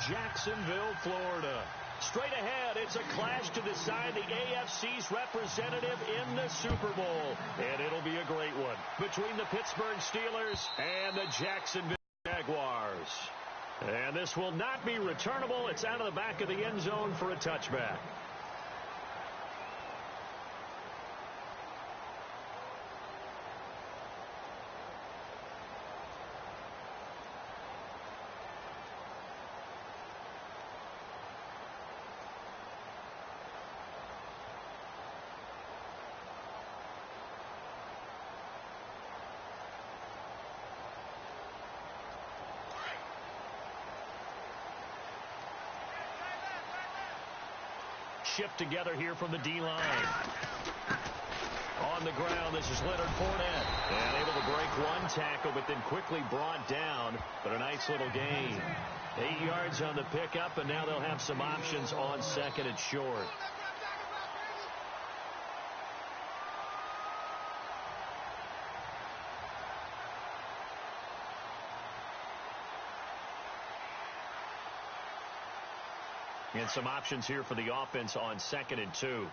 Jacksonville, Florida. Straight ahead, it's a clash to decide the AFC's representative in the Super Bowl. And it'll be a great one between the Pittsburgh Steelers and the Jacksonville Jaguars. And this will not be returnable. It's out of the back of the end zone for a touchback. Shift together here from the D-line. On the ground, this is Leonard Fournette. And able to break one tackle, but then quickly brought down. But a nice little gain. 8 yards on the pickup, and now they'll have some options on second and short. And some options here for the offense on 2nd and 2.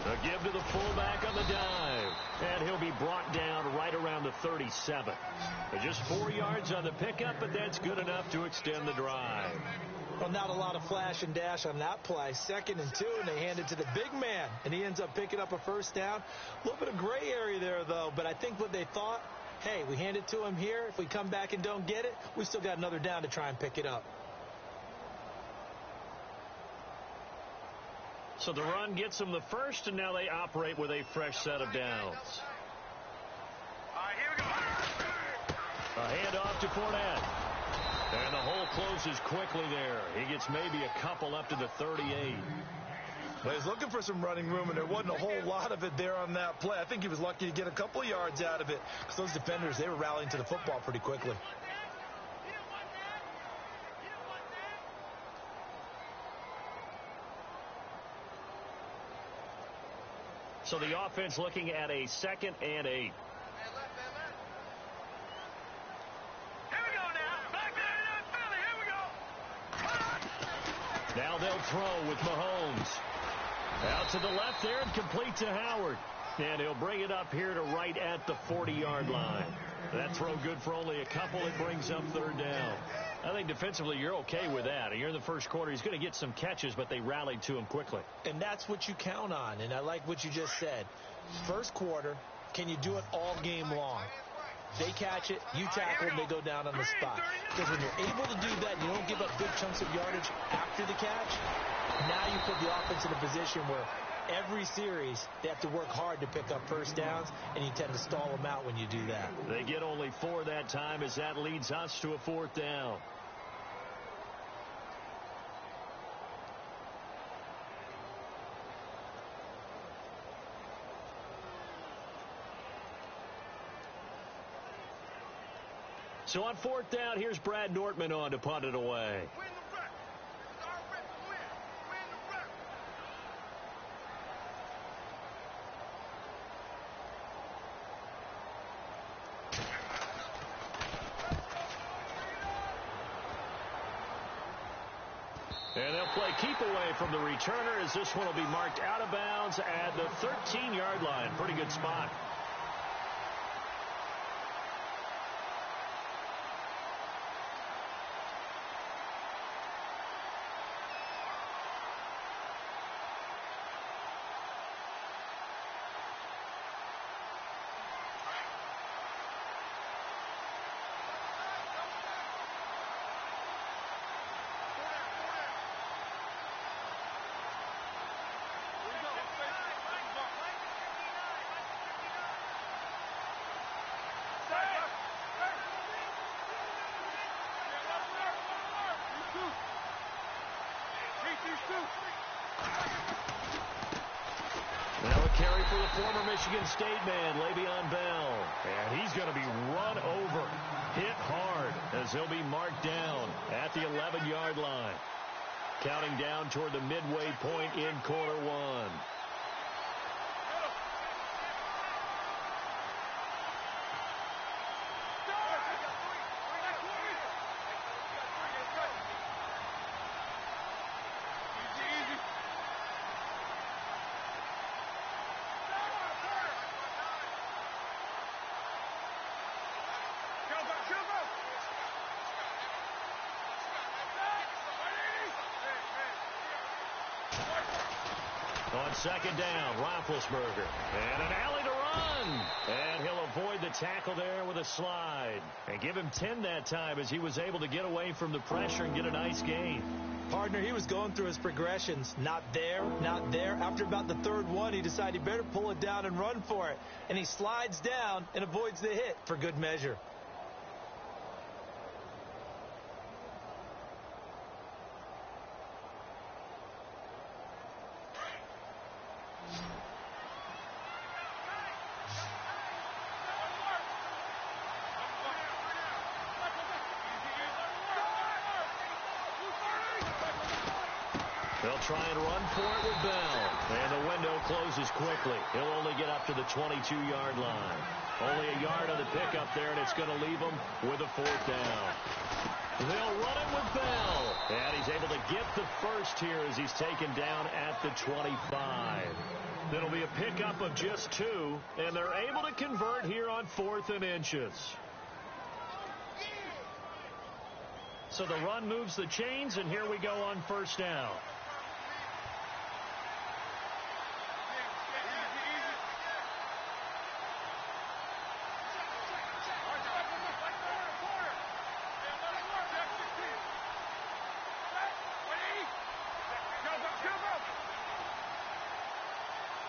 A give to the fullback on the dive. And he'll be brought down right around the 37. Just 4 yards on the pickup, but that's good enough to extend the drive. Well, not a lot of flash and dash on that play. 2nd and 2, and they hand it to the big man. And he ends up picking up a first down. A little bit of gray area there, though. But I think what they thought, hey, we hand it to him here. If we come back and don't get it, we still got another down to try and pick it up. So the run gets them the first, and now they operate with a fresh set of downs. All right, here we go. A handoff to Fournette. And the hole closes quickly there. He gets maybe a couple up to the 38. But he's looking for some running room, and there wasn't a whole lot of it there on that play. I think he was lucky to get a couple of yards out of it because those defenders, they were rallying to the football pretty quickly. So the offense looking at a 2nd and 8. Now they'll throw with Mahomes. Out to the left there and complete to Howard. And he'll bring it up here to right at the 40-yard line. That throw good for only a couple. It brings up 3rd down. I think defensively you're okay with that. Here in the first quarter, he's going to get some catches, but they rallied to him quickly. And that's what you count on, and I like what you just said. First quarter, can you do it all game long? They catch it, you tackle, and they go down on the spot. Because when you're able to do that, you don't give up big chunks of yardage after the catch. Now you put the offense in a position where every series they have to work hard to pick up first downs, and you tend to stall them out when you do that. They get only 4 that time as that leads us to a 4th down. So on 4th down, here's Brad Nortman on to punt it away. And they'll play keep away from the returner as this one will be marked out of bounds at the 13-yard line. Pretty good spot. Now a carry for the former Michigan State man, Le'Veon Bell. And he's going to be run over, hit hard, as he'll be marked down at the 11-yard line. Counting down toward the midway point in quarter one. On second down, Roethlisberger. And an alley to run. And he'll avoid the tackle there with a slide. And give him 10 that time as he was able to get away from the pressure and get a nice gain. Partner, he was going through his progressions. Not there, not there. After about the third one, he decided he better pull it down and run for it. And he slides down and avoids the hit for good measure. They'll try and run for it with Bell. And the window closes quickly. He'll only get up to the 22-yard line. Only a yard on the pickup there, and it's going to leave him with a fourth down. They'll run it with Bell. And he's able to get the first here as he's taken down at the 25. It'll be a pickup of just 2, and they're able to convert here on 4th and inches. So the run moves the chains, and here we go on first down.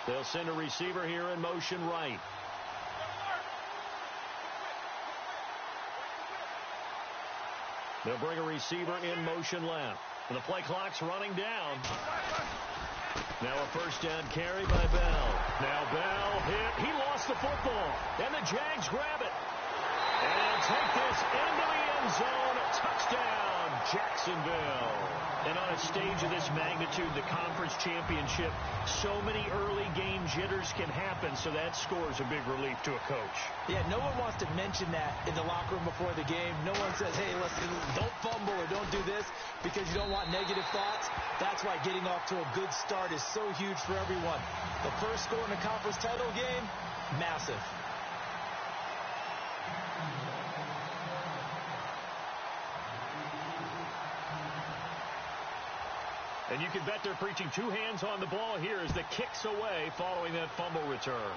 They'll send a receiver here in motion right. They'll bring a receiver in motion left. And the play clock's running down. Now a first down carry by Bell. Now Bell hit. He lost the football. And the Jags grab it. And take this into the end zone. Touchdown, Jacksonville. And on a stage of this magnitude, the conference championship, so many early game jitters can happen, so that score's a big relief to a coach. Yeah, no one wants to mention that in the locker room before the game. No one says, hey, listen, don't fumble or don't do this because you don't want negative thoughts. That's why getting off to a good start is so huge for everyone. The first score in the conference title game, massive. And you can bet they're preaching 2 hands on the ball here as the kick's away following that fumble return.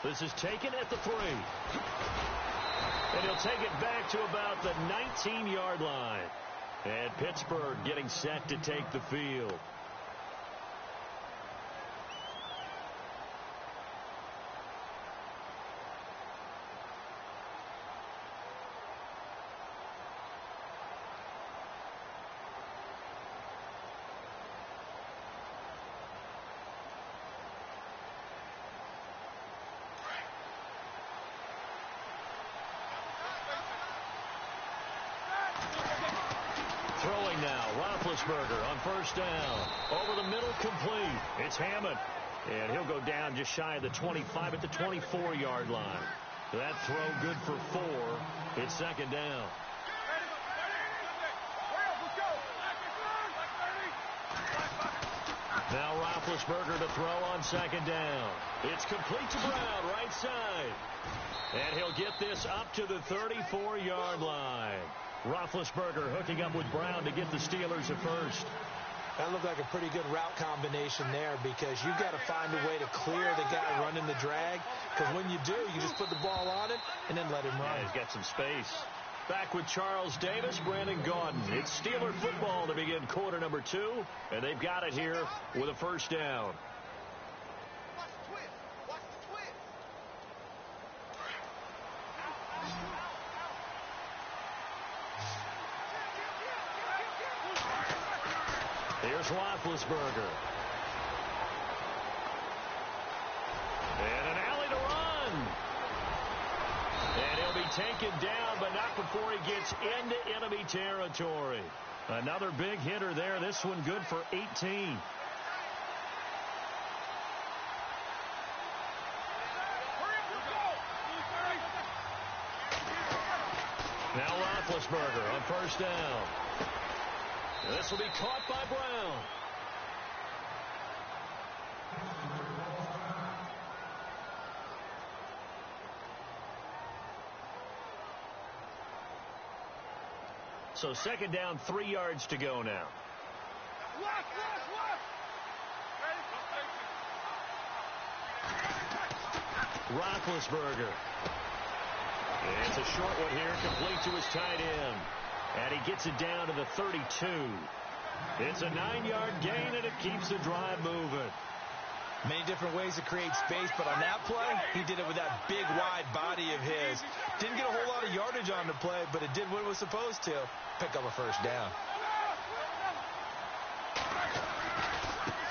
This is taken at the 3. And he'll take it back to about the 19-yard line. And Pittsburgh getting set to take the field. Throwing now, Roethlisberger on first down. Over the middle, complete. It's Hammond. And he'll go down just shy of the 25 at the 24-yard line. That throw good for 4. It's second down. Now Roethlisberger to throw on second down. It's complete to Brown, right side. And he'll get this up to the 34-yard line. Roethlisberger hooking up with Brown to get the Steelers at first. That looked like a pretty good route combination there because you've got to find a way to clear the guy running the drag. Because when you do, you just put the ball on it and then let him run. Yeah, he's got some space. Back with Charles Davis, Brandon Gaudin. It's Steeler football to begin quarter number 2. And they've got it here with a first down. Here's Roethlisberger. And an alley to run. And he'll be taken down, but not before he gets into enemy territory. Another big hitter there. This one good for 18. Now Roethlisberger on first down. This will be caught by Brown. So second down, 3 yards to go now. Roethlisberger. It's a short one here, complete to his tight end. And he gets it down to the 32. It's a 9-yard gain, and it keeps the drive moving. Many different ways to create space, but on that play, he did it with that big, wide body of his. Didn't get a whole lot of yardage on the play, but it did what it was supposed to. Pick up a first down.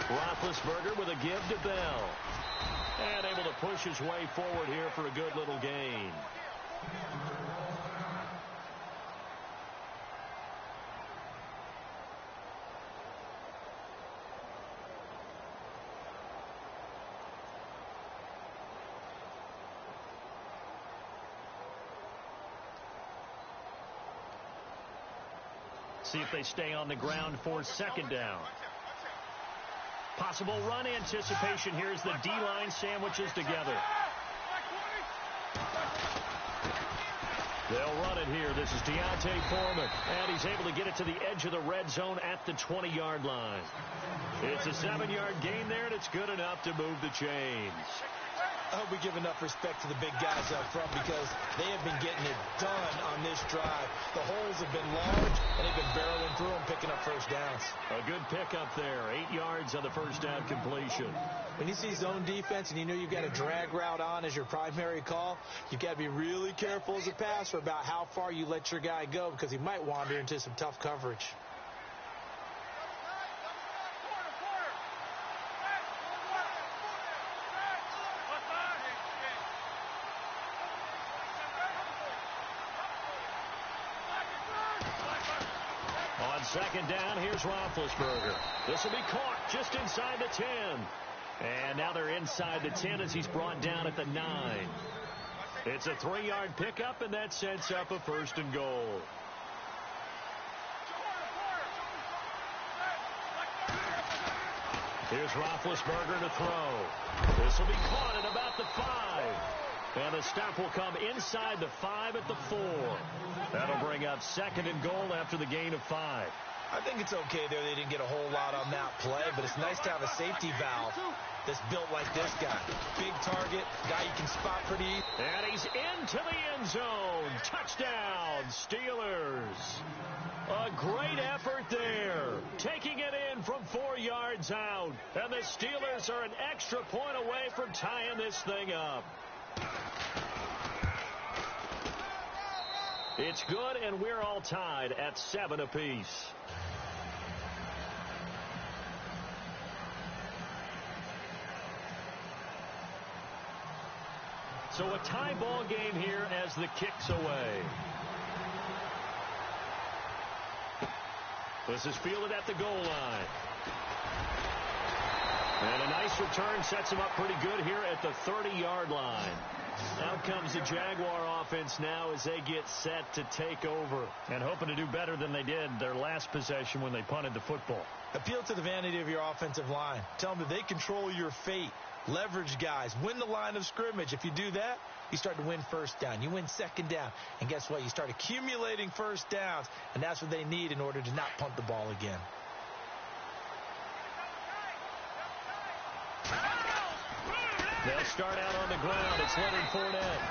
Roethlisberger with a give to Bell. And able to push his way forward here for a good little gain. See if they stay on the ground for second down. Possible run anticipation here as the D-line sandwiches together. They'll run it here. This is D'Onta Foreman. And he's able to get it to the edge of the red zone at the 20-yard line. It's a 7-yard gain there, and it's good enough to move the chains. I hope we give enough respect to the big guys up front because they have been getting it done on this drive. The holes have been large, and they've been barreling through them, picking up first downs. A good pickup there. 8 yards on the first down completion. When you see zone defense and you know you've got a drag route on as your primary call, you've got to be really careful as a passer about how far you let your guy go because he might wander into some tough coverage. Second down, here's Roethlisberger. This will be caught just inside the 10. And now they're inside the 10 as he's brought down at the 9. It's a 3-yard pickup, and that sets up a first and goal. Here's Roethlisberger to throw. This will be caught at about the 5. And the stop will come inside the 5 at the 4. That'll bring up second and goal after the gain of 5. I think it's okay there. They didn't get a whole lot on that play, but it's nice to have a safety valve that's built like this guy. Big target, guy you can spot pretty easy. And he's into the end zone. Touchdown, Steelers. A great effort there. Taking it in from 4 yards out. And the Steelers are an extra point away from tying this thing up. It's good, and we're all tied at 7 apiece. So a tie ball game here as the kick's away. This is fielded at the goal line. And a nice return sets him up pretty good here at the 30-yard line. Out comes the Jaguar offense now as they get set to take over and hoping to do better than they did their last possession when they punted the football. Appeal to the vanity of your offensive line. Tell them that they control your fate. Leverage guys. Win the line of scrimmage. If you do that, you start to win first down. You win second down. And guess what? You start accumulating first downs. And that's what they need in order to not punt the ball again. They'll start out on the ground. It's Leonard Fournette.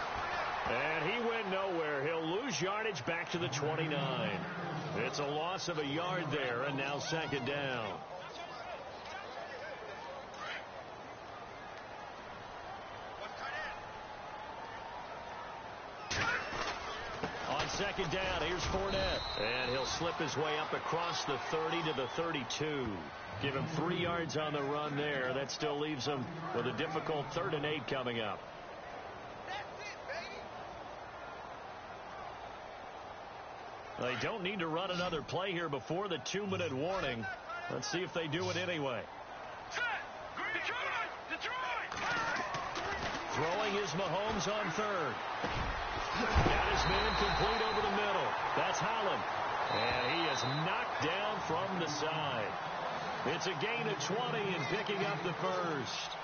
And he went nowhere. He'll lose yardage back to the 29. It's a loss of a yard there, and now second down. On second down, here's Fournette. And he'll slip his way up across the 30 to the 32. Give him 3 yards on the run there. That still leaves him with a difficult 3rd and 8 coming up. They don't need to run another play here before the 2-minute warning. Let's see if they do it anyway. Throwing is Mahomes on 3rd. Got his man complete over the middle. That's Holland. And he is knocked down from the side. It's a gain of 20 and picking up the first.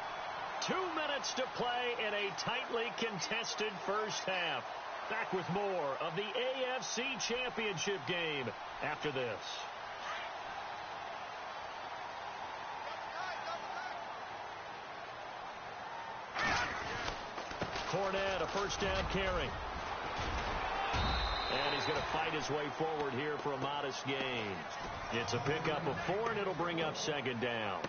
2 minutes to play in a tightly contested first half. Back with more of the AFC Championship game after this. first down carry. And he's going to fight his way forward here for a modest gain. It's a pickup of 4, and it'll bring up second down.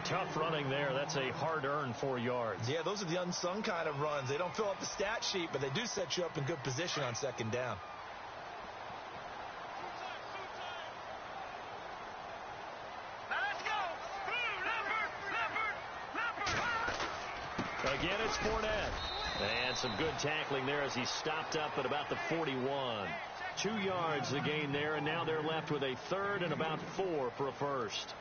Tough running there. That's a hard-earned 4 yards. Yeah, those are the unsung kind of runs. They don't fill up the stat sheet, but they do set you up in good position on second down. Again, it's Fournette. And some good tackling there as he stopped up at about the 41. 2 yards the gain there, and now they're left with a third and about 4 for a first.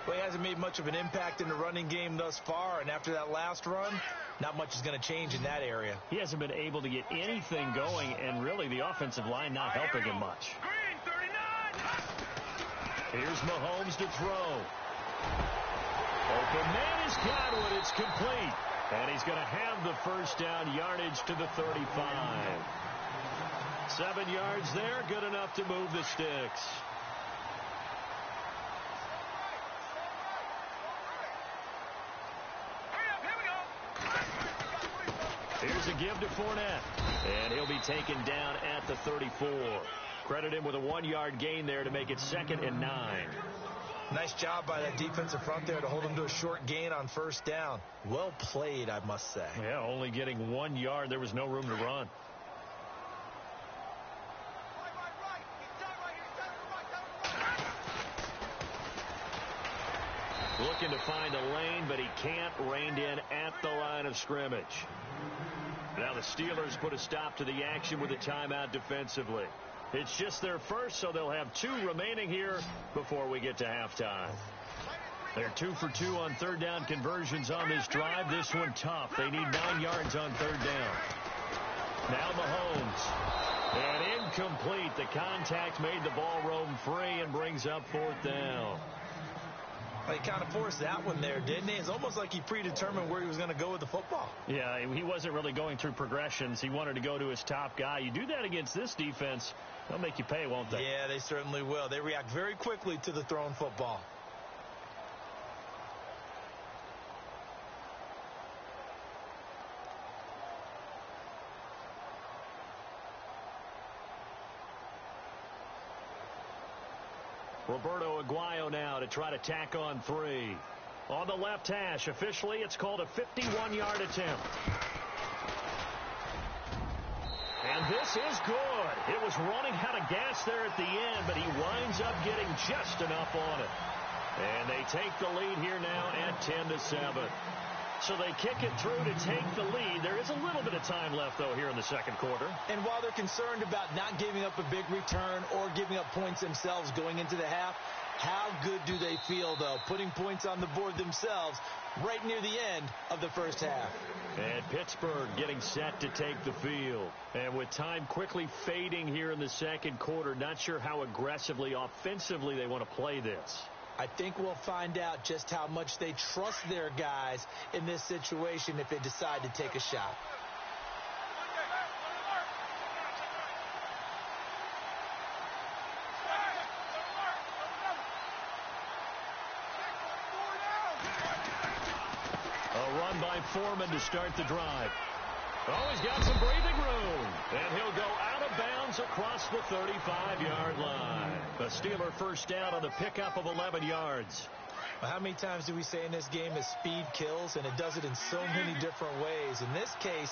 Well, he hasn't made much of an impact in the running game thus far, and after that last run, not much is going to change in that area. He hasn't been able to get anything going, and really the offensive line not helping him much. Here's Mahomes to throw. Open man has got one. It's complete. And he's going to have the first down yardage to the 35. 7 yards there, good enough to move the sticks. Here's a give to Fournette. And he'll be taken down at the 34. Credit him with a 1-yard gain there to make it 2nd and 9. Nice job by that defensive front there to hold him to a short gain on first down. Well played, I must say. Yeah, only getting 1 yard. There was no room to run. Looking to find a lane, but he can't. Reined in at the line of scrimmage. Now the Steelers put a stop to the action with a timeout defensively. It's just their first, so they'll have 2 remaining here before we get to halftime. They're 2 for 2 on third down conversions on this drive. This one tough. They need 9 yards on third down. Now Mahomes. And incomplete. The contact made the ball roam free and brings up 4th down. Well, he kind of forced that one there, didn't he? It's almost like he predetermined where he was going to go with the football. Yeah, he wasn't really going through progressions. He wanted to go to his top guy. You do that against this defense, they'll make you pay, won't they? Yeah, they certainly will. They react very quickly to the thrown football. Roberto Aguayo now to try to tack on 3. On the left hash, officially it's called a 51-yard attempt. And this is good. It was running out of gas there at the end, but he winds up getting just enough on it. And they take the lead here now at 10-7. So they kick it through to take the lead. There is a little bit of time left, though, here in the second quarter. And while they're concerned about not giving up a big return or giving up points themselves going into the half, how good do they feel, though, putting points on the board themselves right near the end of the first half? And Pittsburgh getting set to take the field. And with time quickly fading here in the second quarter, not sure how aggressively, offensively they want to play this. I think we'll find out just how much they trust their guys in this situation if they decide to take a shot. A run by Foreman to start the drive. Oh, he's got some breathing room. And he'll go out of bounds across the 35-yard line. The Steeler first down on the pickup of 11 yards. Well, how many times do we say in this game is speed kills, and it does it in so many different ways. In this case,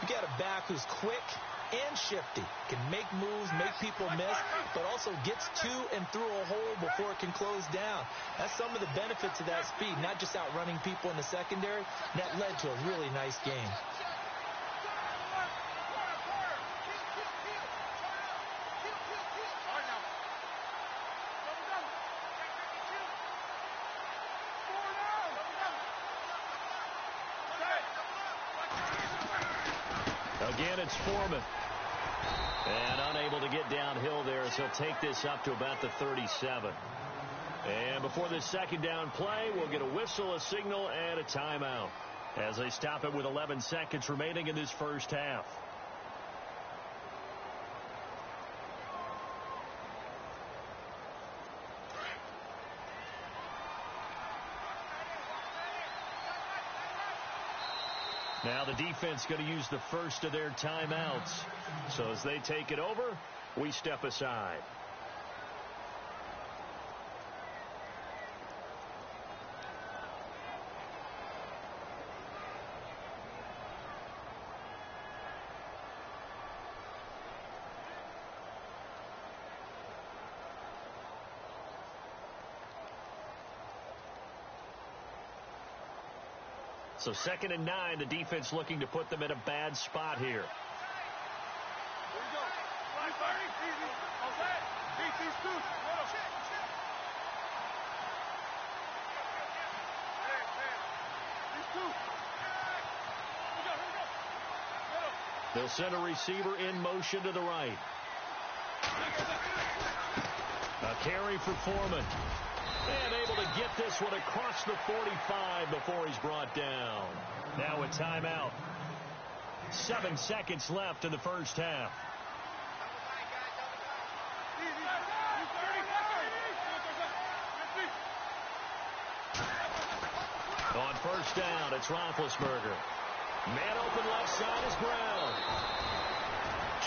you got a back who's quick and shifty, can make moves, make people miss, but also gets to and through a hole before it can close down. That's some of the benefits of that speed, not just outrunning people in the secondary. That led to a really nice game. Again, it's Foreman. And unable to get downhill there, so he'll take this up to about the 37. And before this second down play, we'll get a whistle, a signal, and a timeout as they stop it with 11 seconds remaining in this first half. Now the defense going to use the first of their timeouts. So as they take it over, we step aside. So 2nd and 9, the defense looking to put them in a bad spot here. They'll send a receiver in motion to the right. A carry for Foreman. And able to get this one across the 45 before he's brought down. Now a timeout. 7 seconds left in the first half. On first down, it's Roethlisberger. Man open left side is Brown.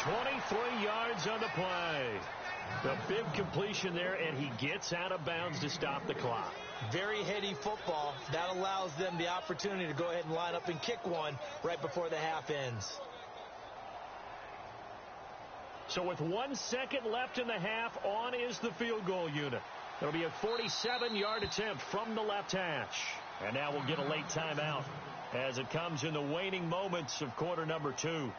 23 yards on the play. The big completion there, and he gets out of bounds to stop the clock. Very heady football. That allows them the opportunity to go ahead and line up and kick one right before the half ends. So with 1 second left in the half, on is the field goal unit. It'll be a 47-yard attempt from the left hash. And now we'll get a late timeout as it comes in the waning moments of quarter number 2.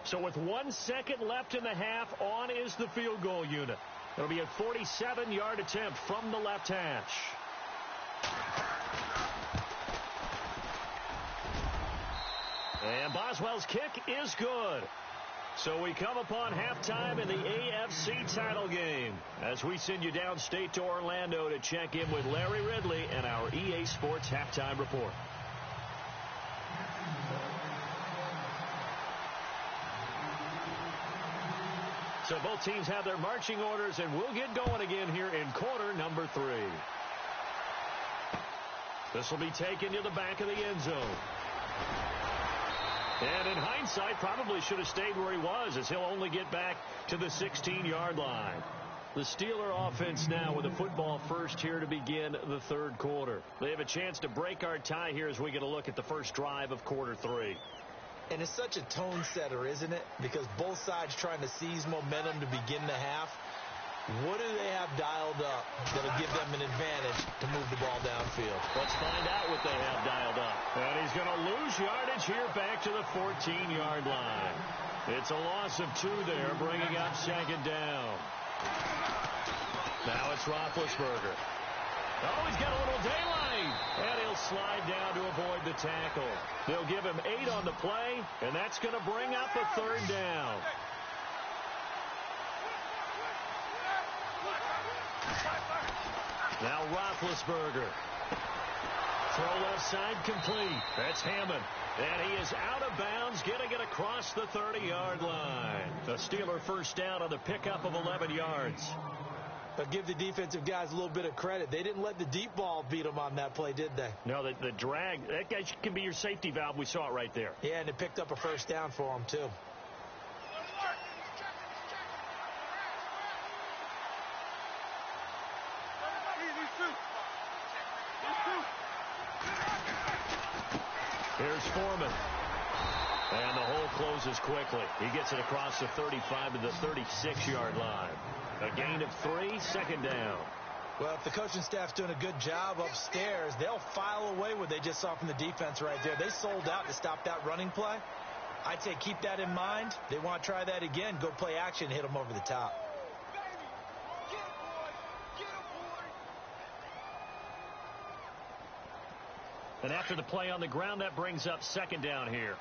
So with 1 second left in the half, on is the field goal unit. It'll be a 47-yard attempt from the left hash. And Boswell's kick is good. So we come upon halftime in the AFC title game as we send you downstate to Orlando to check in with Larry Ridley and our EA Sports halftime report. So both teams have their marching orders, and we'll get going again here in quarter number 3. This will be taken to the back of the end zone. And in hindsight, probably should have stayed where he was, as he'll only get back to the 16-yard line. The Steeler offense now with the football first here to begin the third quarter. They have a chance to break our tie here as we get a look at the first drive of quarter 3. And it's such a tone setter, isn't it? Because both sides trying to seize momentum to begin the half. What do they have dialed up that'll give them an advantage to move the ball downfield? Let's find out what they have dialed up. And he's going to lose yardage here back to the 14-yard line. It's a loss of 2 there, bringing up 2nd down. Now it's Roethlisberger. Oh, he's got a little daylight. And he'll slide down to avoid the tackle. They'll give him 8 on the play, and that's going to bring up a 3rd down. Now Roethlisberger. Throw left side complete. That's Hammond. And he is out of bounds, getting it across the 30-yard line. The Steeler first down on the pickup of 11 yards. But give the defensive guys a little bit of credit. They didn't let the deep ball beat them on that play, did they? No, the drag, that guy can be your safety valve. We saw it right there. Yeah, and it picked up a first down for them, too. Here's Foreman. And the hole closes quickly. He gets it across the 35 to the 36-yard line. A gain of 3, 2nd down. Well, if the coaching staff's doing a good job upstairs, they'll file away what they just saw from the defense right there. They sold out to stop that running play. I'd say keep that in mind. They want to try that again. Go play action, hit them over the top. And after the play on the ground, that brings up 2nd down here.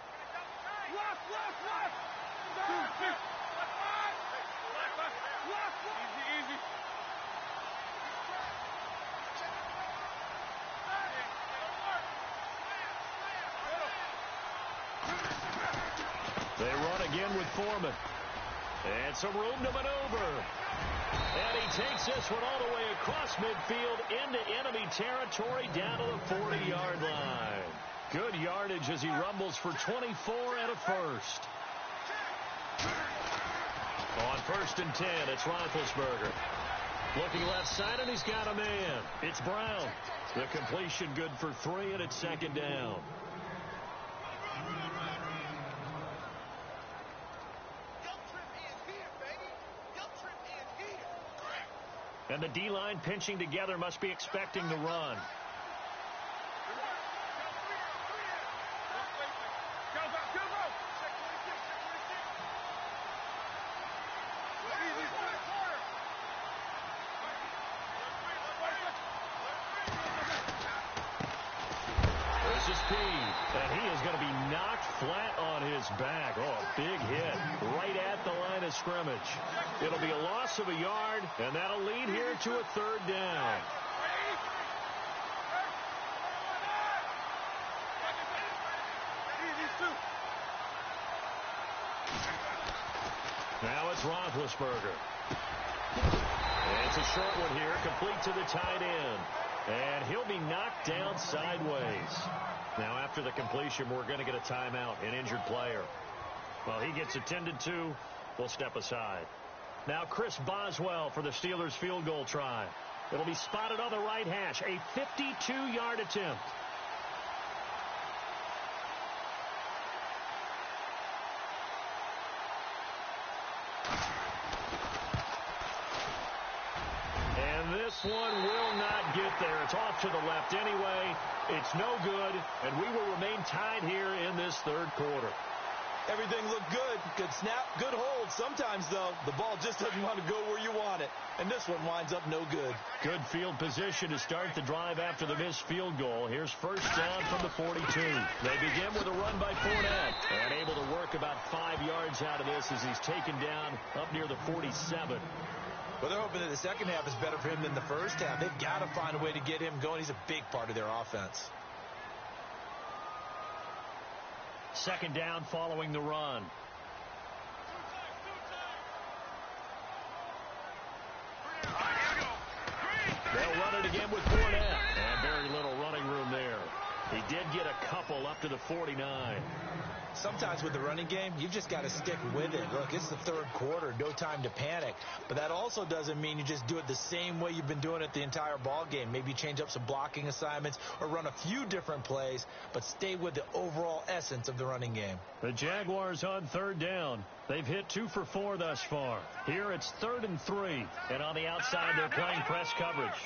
They run again with Foreman. And some room to maneuver. And he takes this one all the way across midfield into enemy territory down to the 40-yard line. Good yardage as he rumbles for 24 and a first. On 1st and 10, it's Roethlisberger. Looking left side, and he's got a man. It's Brown. The completion good for 3, and it's 2nd down. And the D-line pinching together must be expecting the run. There's a speed, and he is going to be knocked flat on his back. Oh, a big hit right at the line of scrimmage. It'll be a loss of a yard, and that'll lead here to a 3rd down. Now it's Roethlisberger. It's a short one here, complete to the tight end. And he'll be knocked down sideways. Now, after the completion, we're going to get a timeout, an injured player. Well, he gets attended to. We'll step aside. Now, Chris Boswell for the Steelers field goal try. It'll be spotted on the right hash. A 52-yard attempt. This one will not get there. It's off to the left anyway. It's no good, and we will remain tied here in this 3rd quarter. Everything looked good. Good snap, good hold. Sometimes, though, the ball just doesn't want to go where you want it. And this one winds up no good. Good field position to start the drive after the missed field goal. Here's 1st down from the 42. They begin with a run by Fournette. And able to work about 5 yards out of this as he's taken down up near the 47. Well, they're hoping that the second half is better for him than the first half. They've got to find a way to get him going. He's a big part of their offense. 2nd down following the run. They'll run it again with Fournette. And very little running room there. He did get a couple up to the 49. Sometimes with the running game, you've just got to stick with it. Look, it's the 3rd quarter, no time to panic. But that also doesn't mean you just do it the same way you've been doing it the entire ball game. Maybe change up some blocking assignments or run a few different plays, but stay with the overall essence of the running game. The Jaguars on 3rd down. They've hit 2 for 4 thus far. Here it's 3rd and 3. And on the outside, they're playing press coverage.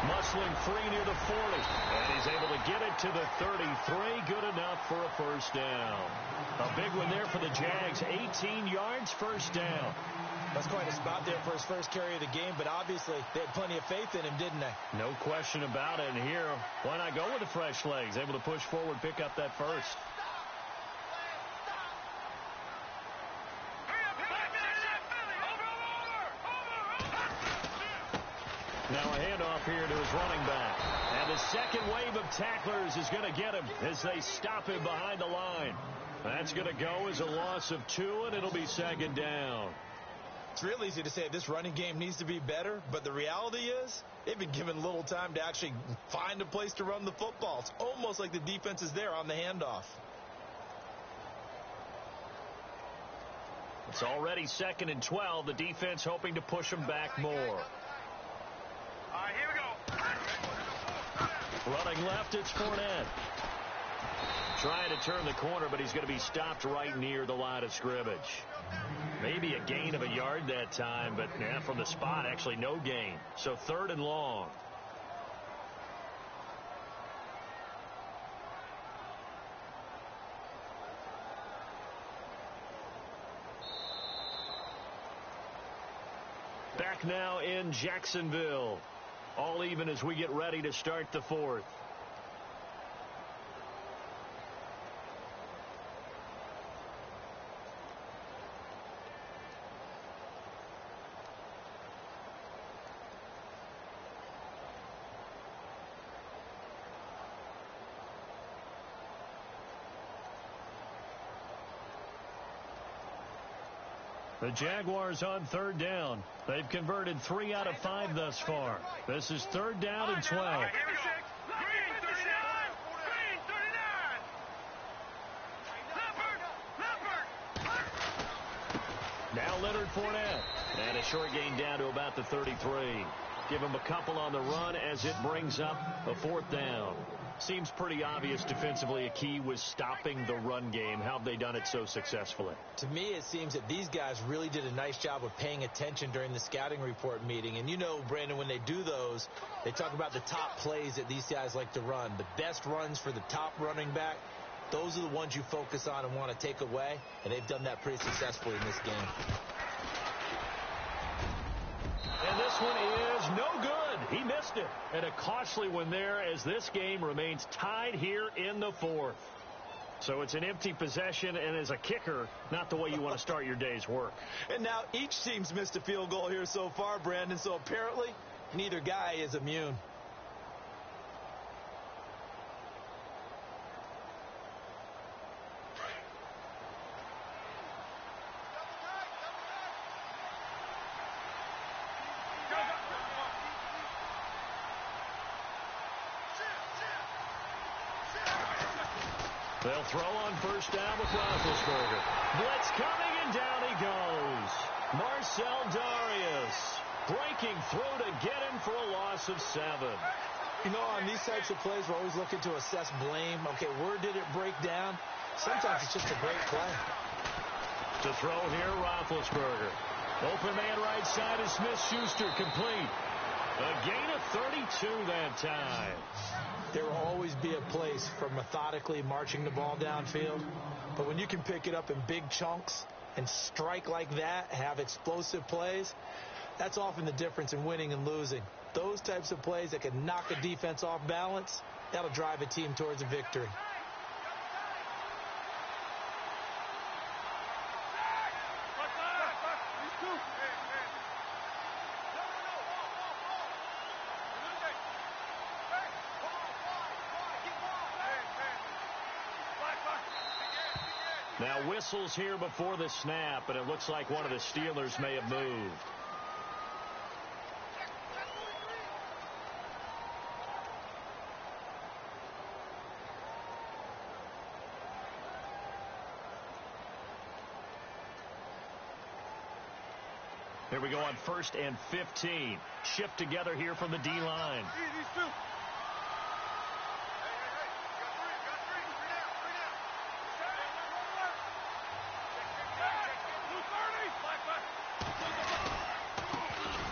Muscling free near the 40. And he's able to get it to the 33. Good enough for a 1st down. A big one there for the Jags. 18 yards, 1st down. That's quite a spot there for his first carry of the game, but obviously they had plenty of faith in him, didn't they? No question about it. And here, why not go with the fresh legs? Able to push forward, pick up that 1st. Now a handoff here to his running back. And the second wave of tacklers is going to get him as they stop him behind the line. That's going to go as a loss of 2, and it'll be 2nd down. It's real easy to say this running game needs to be better, but the reality is they've been given little time to actually find a place to run the football. It's almost like the defense is there on the handoff. It's already 2nd and 12. The defense hoping to push them back more. All right, here we go. Running left, it's Fournette. Trying to turn the corner, but he's going to be stopped right near the line of scrimmage. Maybe a gain of a yard that time, but from the spot, actually no gain. So 3rd and long. Back now in Jacksonville. All even as we get ready to start the 4th. The Jaguars on third down. They've converted 3 out of 5 thus far. This is third down and 12. Now Leonard Fournette. And a short gain down to about the 33. Give him a couple on the run as it brings up a 4th down. Seems pretty obvious defensively a key was stopping the run game. How have they done it so successfully? To me, it seems that these guys really did a nice job of paying attention during the scouting report meeting. And you know, Brandon, when they do those, they talk about the top plays that these guys like to run. The best runs for the top running back, those are the ones you focus on and want to take away. And they've done that pretty successfully in this game. And this one is no good. He missed it. And a costly one there as this game remains tied here in the 4th. So it's an empty possession, and as a kicker, not the way you want to start your day's work. And now each team's missed a field goal here so far, Brandon, so apparently neither guy is immune. They'll throw on first down with Roethlisberger. Blitz coming, and down he goes. Marcel Darius breaking through to get him for a loss of 7. You know, on these types of plays, we're always looking to assess blame. Okay, where did it break down? Sometimes it's just a great play. To throw here, Roethlisberger. Open man right side is Smith-Schuster, complete. A gain of 32 that time. There will always be a place for methodically marching the ball downfield. But when you can pick it up in big chunks and strike like that, have explosive plays, that's often the difference in winning and losing. Those types of plays that can knock a defense off balance, that'll drive a team towards a victory. Now whistles here before the snap, and it looks like one of the Steelers may have moved. Here we go on 1st and 15. Shift together here from the D-line.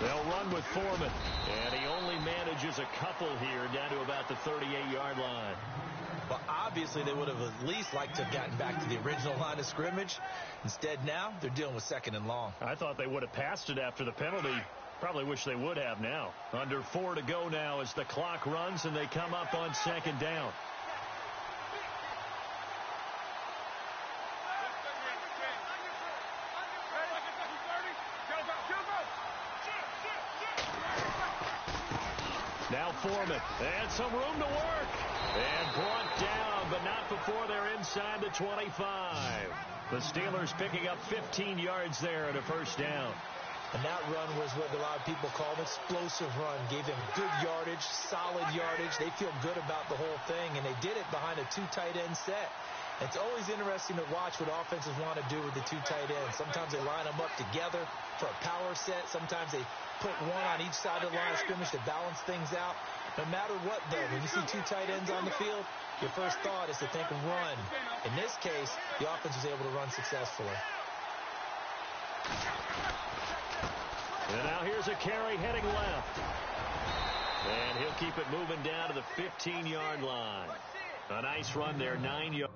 They'll run with Foreman, and he only manages a couple here down to about the 38-yard line. Well, obviously they would have at least liked to have gotten back to the original line of scrimmage. Instead now, they're dealing with 2nd and long. I thought they would have passed it after the penalty. Probably wish they would have now. Under 4 to go now as the clock runs, and they come up on 2nd down. Now Foreman, and some room to work. And brought down, but not before they're inside the 25. The Steelers picking up 15 yards there at a 1st down. And that run was what a lot of people call an explosive run. Gave them good yardage, solid yardage. They feel good about the whole thing, and they did it behind a 2 tight end set. It's always interesting to watch what offenses want to do with the 2 tight ends. Sometimes they line them up together for a power set. Sometimes they put one on each side of the line of scrimmage to balance things out. No matter what, though, when you see 2 tight ends on the field, your first thought is to think run. In this case, the offense was able to run successfully. And now here's a carry heading left. And he'll keep it moving down to the 15-yard line. A nice run there, 9 yards.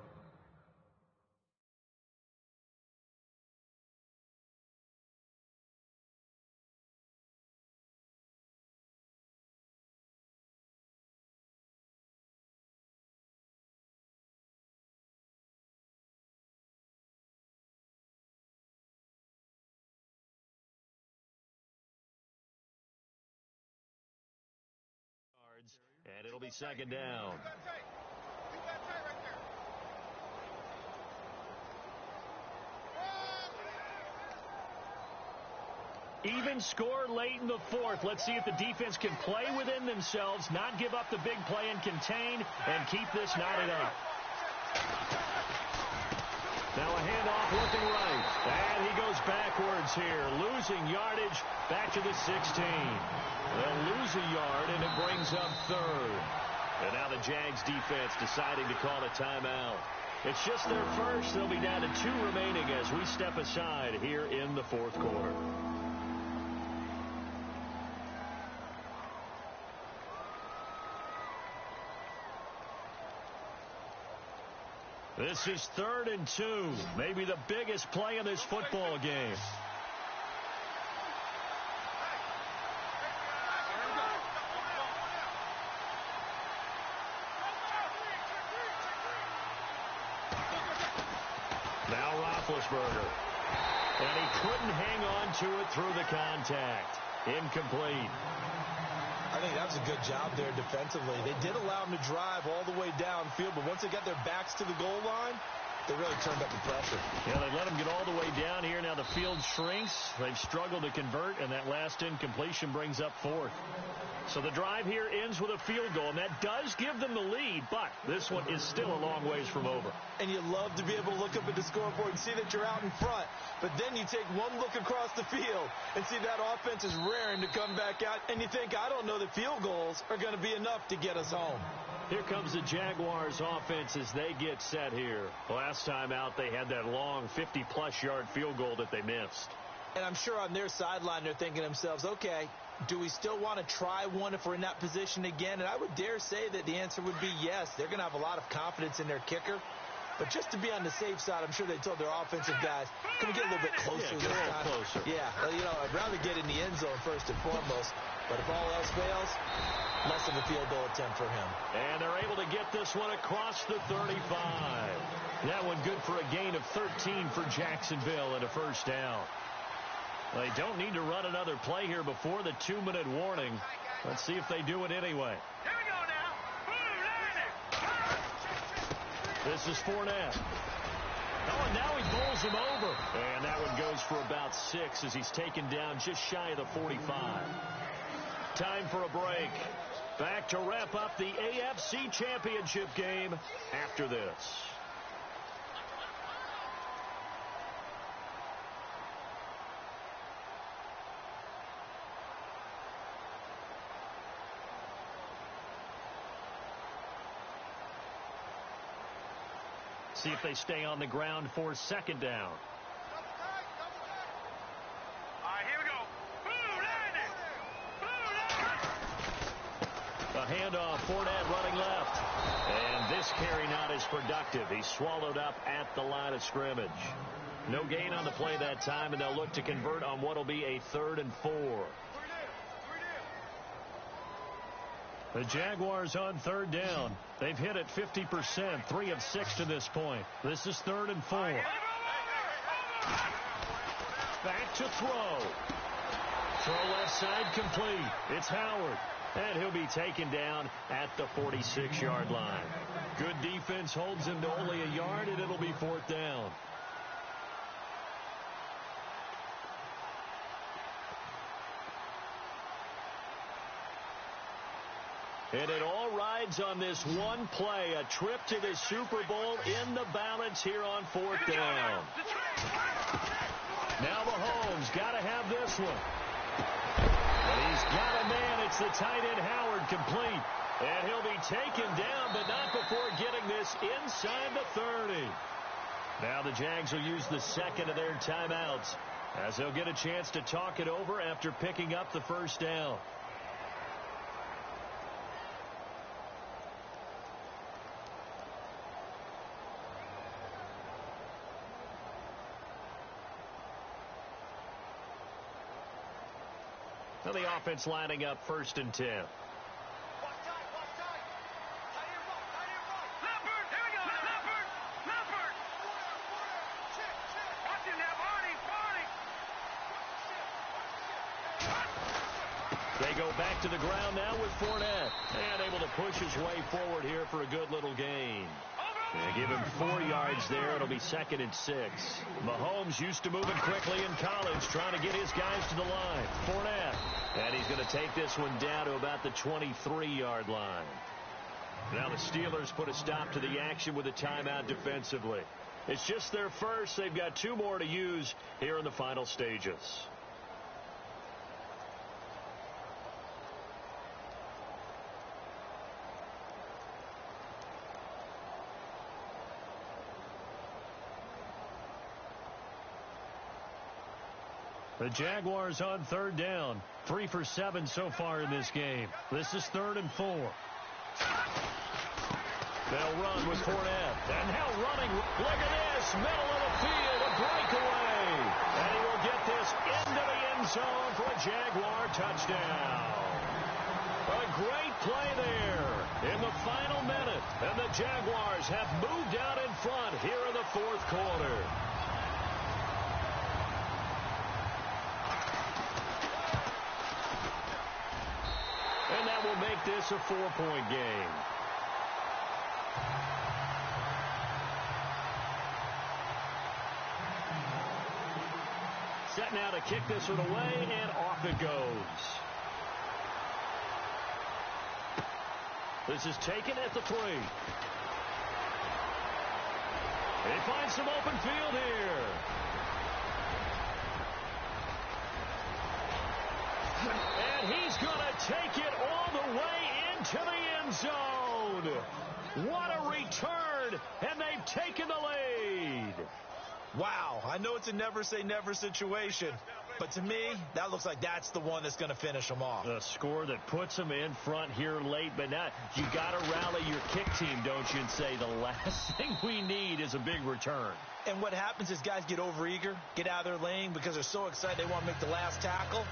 And it'll be 2nd down. Even score late in the fourth. Let's see if the defense can play within themselves, not give up the big play and contain, and keep this knotted up. Now a handoff looking right. And he goes backwards here, losing yardage back to the 16. They'll lose a yard, and it brings up third. And now the Jags defense deciding to call a timeout. It's just their first. They'll be down to 2 remaining as we step aside here in the fourth quarter. This is 3rd and 2. Maybe the biggest play in this football game. Now Roethlisberger. And he couldn't hang on to it through the contact. Incomplete. I think that was a good job there defensively. They did allow them to drive all the way downfield, but once they got their backs to the goal line, they really turned up the pressure. Yeah, they let them get all the way down here. Now the field shrinks. They've struggled to convert, and that last incompletion brings up 4th. So the drive here ends with a field goal, and that does give them the lead, but this one is still a long ways from over. And you love to be able to look up at the scoreboard and see that you're out in front, but then you take one look across the field and see that offense is raring to come back out, and you think, I don't know that field goals are going to be enough to get us home. Here comes the Jaguars offense as they get set here. Last time out, they had that long 50-plus yard field goal that they missed. And I'm sure on their sideline they're thinking to themselves, okay, do we still want to try one if we're in that position again? And I would dare say that the answer would be yes. They're going to have a lot of confidence in their kicker. But just to be on the safe side, I'm sure they told their offensive guys, can we get a little bit closer this time? Closer. Yeah, well, you know, I'd rather get in the end zone first and foremost. But if all else fails, less of a field goal attempt for him. And they're able to get this one across the 35. That one good for a gain of 13 for Jacksonville and a first down. They don't need to run another play here before the 2-minute warning. Let's see if they do it anyway. Here we go now. This is Fournette. Oh, and now he bowls him over. And that one goes for about 6 as he's taken down just shy of the 45. Time for a break. Back to wrap up the AFC Championship game after this. See if they stay on the ground for 2nd down. All right, here we go. A handoff, Fournette running left. And this carry not as productive. He's swallowed up at the line of scrimmage. No gain on the play that time, and they'll look to convert on what will be a 3rd and 4. The Jaguars on 3rd down. They've hit it 50%, 3 of 6 to this point. This is 3rd and 4. Back to throw. Throw left side complete. It's Howard. And he'll be taken down at the 46-yard line. Good defense holds him to only a yard, and it'll be 4th down. And it all rides on this one play, a trip to the Super Bowl in the balance here on 4th down. Now Mahomes got to have this one. And he's got a man. It's the tight end Howard complete. And he'll be taken down, but not before getting this inside the 30. Now the Jags will use the 2nd of their timeouts as they'll get a chance to talk it over after picking up the 1st down. Now the offense lining up 1st and 10. Leopard, here we go. Leopard. Watch him now, Barney. They go back to the ground now with Fournette. And able to push his way forward here for a good little gain. Over. They give him 4 yards there. It'll be 2nd and 6. Mahomes used to moving quickly in college, trying to get his guys to the line. Fournette. And he's going to take this one down to about the 23-yard line. Now the Steelers put a stop to the action with a timeout defensively. It's just their first. They've got 2 more to use here in the final stages. The Jaguars on 3rd down. 3 for 7 so far in this game. This is 3rd and 4. They'll run with Fournette. And now running. Look at this. Middle of the field. A breakaway. And he will get this into the end zone for a Jaguar touchdown. A great play there in the final minute. And the Jaguars have moved out in front here in the 4th quarter. And that will make this a 4-point game. Set now to kick this one away, and off it goes. This is taken at the 3. He finds some open field here. And he's going to take it all the way into the end zone. What a return, and they've taken the lead. Wow, I know it's a never-say-never situation, but to me, that looks like that's the one that's going to finish them off. The score that puts them in front here late, but now you got to rally your kick team, don't you, and say the last thing we need is a big return. And what happens is guys get overeager, get out of their lane because they're so excited they want to make the last tackle.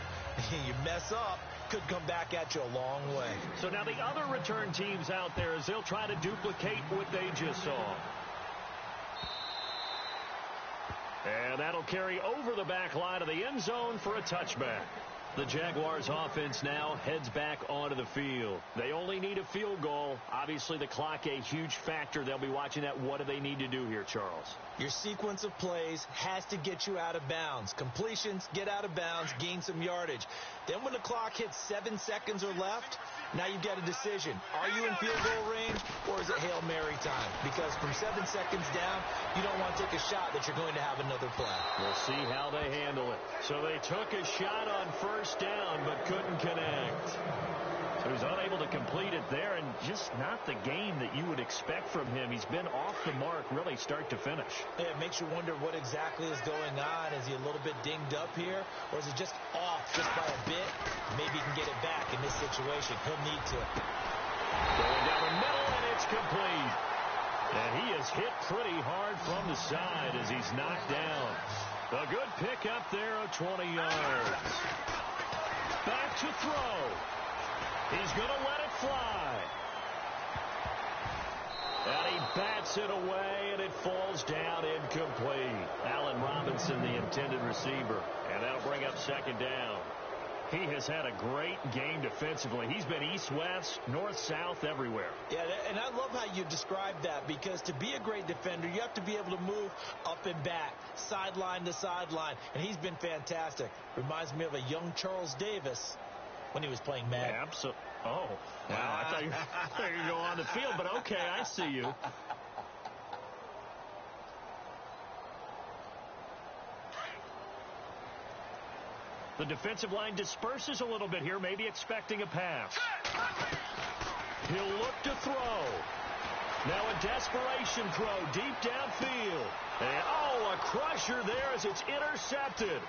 You mess up, could come back at you a long way. So now the other return teams out there, as they'll try to duplicate what they just saw. And that'll carry over the back line of the end zone for a touchback. The Jaguars offense now heads back onto the field. They only need a field goal. Obviously, the clock a huge factor. They'll be watching that. What do they need to do here, Charles? Your sequence of plays has to get you out of bounds. Completions, get out of bounds, gain some yardage. Then when the clock hits 7 seconds or left, now you get a decision. Are you in field goal range, or is it Hail Mary time? Because from 7 seconds down, you don't want to take a shot that you're going to have another play. We'll see how they handle it. So they took a shot on first down, but couldn't connect. So he's unable to complete it there, and just not the game that you would expect from him. He's been off the mark, really, start to finish. Yeah, it makes you wonder what exactly is going on. Is he a little bit dinged up here, or is it just off just by a bit? Maybe he can get it back in this situation. He'll need to. Going down the middle, and it's complete. And he is hit pretty hard from the side as he's knocked down. A good pickup there of 20 yards. Back to throw. He's going to let it fly. And he bats it away, and it falls down incomplete. Allen Robinson, the intended receiver. And that'll bring up 2nd down. He has had a great game defensively. He's been east-west, north-south, everywhere. Yeah, and I love how you describe that, because to be a great defender, you have to be able to move up and back, sideline to sideline, and he's been fantastic. Reminds me of a young Charles Davis when he was playing Madden. Absolutely. Oh, wow. I thought you were going to go on the field, but okay, I see you. The defensive line disperses a little bit here, maybe expecting a pass. He'll look to throw. Now a desperation throw deep downfield. And, a crusher there as it's intercepted.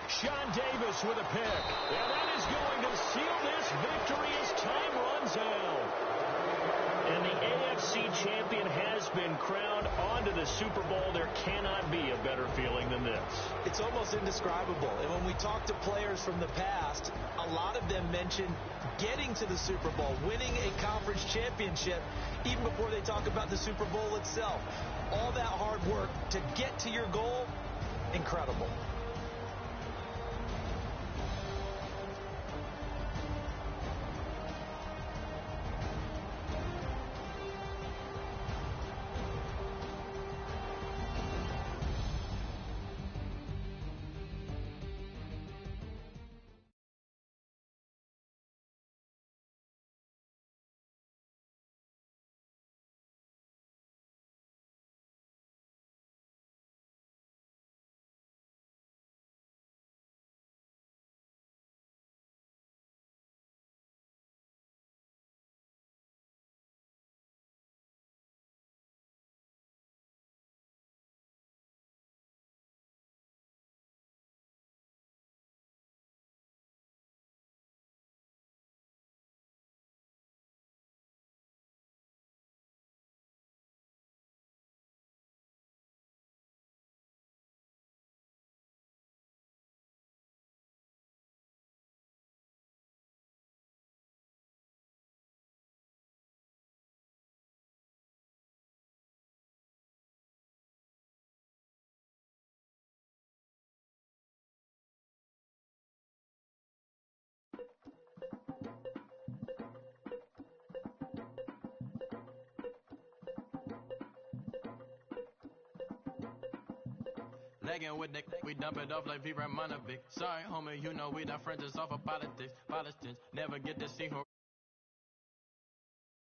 Sean Davis with a pick. And that is going to seal this victory as time runs out. And the AFC champion has been crowned onto the Super Bowl. There cannot be a better feeling than this. It's almost indescribable. And when we talk to players from the past, a lot of them mention getting to the Super Bowl, winning a conference championship, even before they talk about the Super Bowl itself. All that hard work to get to your goal, incredible. Lagging with Nick, we dump it off like V. Ramanovic. Sorry, homie, you know we not friends, it's off of politics. Politics never get to see her.